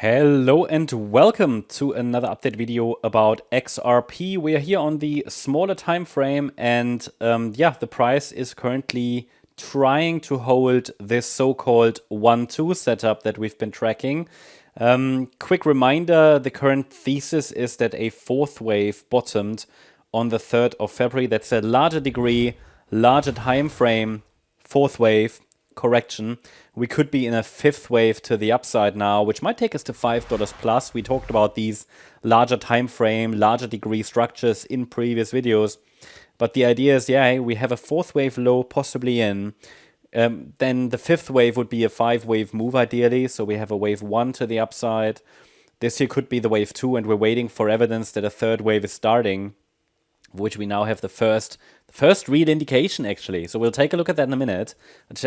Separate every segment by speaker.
Speaker 1: Hello and welcome to another update video about XRP. We are here on the smaller time frame, and the price is currently trying to hold this so-called 1-2 setup that we've been tracking. Quick reminder, the current thesis is that a fourth wave bottomed on the 3rd of February. That's a larger degree, larger time frame, fourth wave correction. We could be in a fifth wave to the upside now, which might take us to $5 plus. We talked about these larger time frame, larger degree structures in previous videos. But the idea is, we have a fourth wave low possibly in. Then the fifth wave would be a 5-wave move ideally. So we have a wave 1 to the upside. This here could be the wave 2, and we're waiting for evidence that a third wave is starting, which we now have the first real indication, actually. So we'll take a look at that in a minute.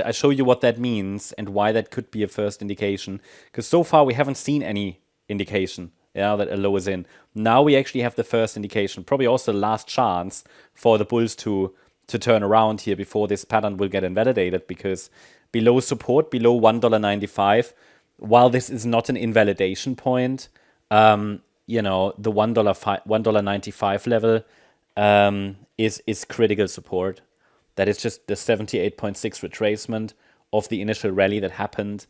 Speaker 1: I'll show you what that means and why that could be a first indication. Because so far we haven't seen any indication that a low is in. Now we actually have the first indication. Probably also the last chance for the bulls to turn around here before this pattern will get invalidated, because below support, below $1.95, while this is not an invalidation point, the $1.95 level is critical support. That is just the 78.6 retracement of the initial rally that happened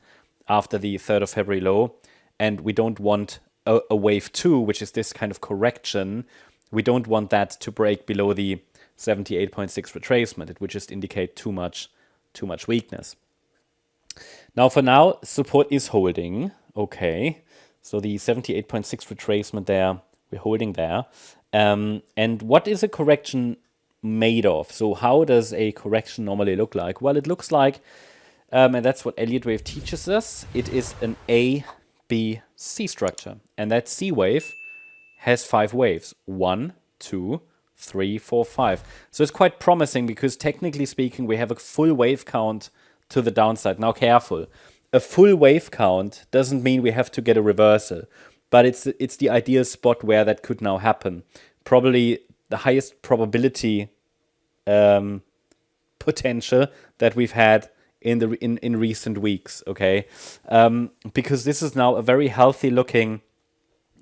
Speaker 1: after the 3rd of February low. And we don't want a wave 2, which is this kind of correction. We don't want that to break below the 78.6 retracement. It would just indicate too much weakness. Now, for now, support is holding. Okay, so the 78.6 retracement there, we're holding there. And what is a correction made of? So how does a correction normally look like? Well, it looks like, and that's what Elliott wave teaches us, it is an A, B, C structure. And that C wave has 5 waves. 1, 2, 3, 4, 5. So it's quite promising, because technically speaking, we have a full wave count to the downside. Now, careful. A full wave count doesn't mean we have to get a reversal. But it's the ideal spot where that could now happen. Probably the highest probability potential that we've had in recent weeks. Okay, because this is now a very healthy looking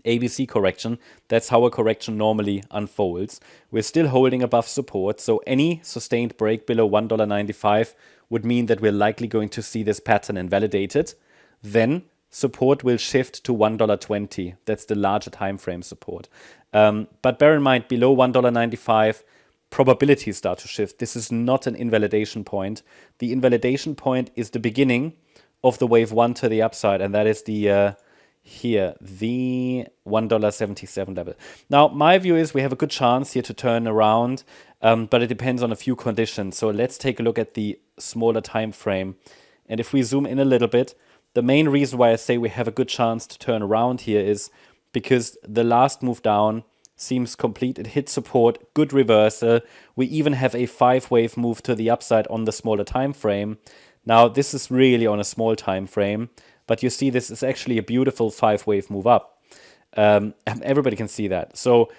Speaker 1: ABC correction. That's how a correction normally unfolds. We're still holding above support, so any sustained break below $1.95 would mean that we're likely going to see this pattern invalidated. Then support will shift to $1.20. That's the larger time frame support. But bear in mind, below $1.95, probabilities start to shift. This is not an invalidation point. The invalidation point is the beginning of the wave 1 to the upside, and that is the the $1.77 level. Now, my view is we have a good chance here to turn around, but it depends on a few conditions. So let's take a look at the smaller time frame. And if we zoom in a little bit, the main reason why I say we have a good chance to turn around here is because the last move down seems complete. It hit support, good reversal. We even have a 5-wave move to the upside on the smaller time frame. Now, this is really on a small time frame, but you see this is actually a beautiful 5-wave move up. Everybody can see that. So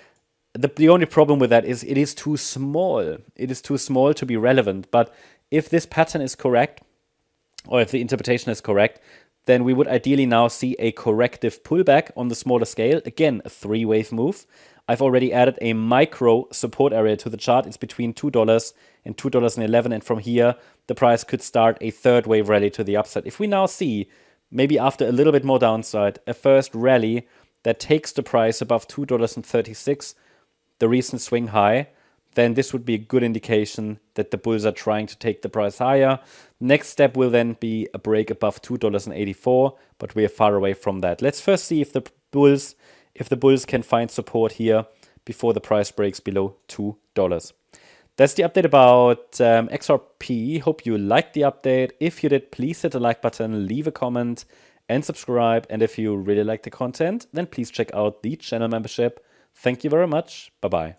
Speaker 1: the only problem with that is it is too small. It is too small to be relevant. But if this pattern is correct, or if the interpretation is correct, then we would ideally now see a corrective pullback on the smaller scale. Again, a 3-wave move. I've already added a micro support area to the chart. It's between $2 and $2.11. And from here, the price could start a 3rd wave rally to the upside. If we now see, maybe after a little bit more downside, a first rally that takes the price above $2.36, the recent swing high, then this would be a good indication that the bulls are trying to take the price higher. Next step will then be a break above $2.84, but we are far away from that. Let's first see if the bulls can find support here before the price breaks below $2. That's the update about XRP. Hope you liked the update. If you did, please hit the like button, leave a comment, and subscribe. And if you really like the content, then please check out the channel membership. Thank you very much. Bye-bye.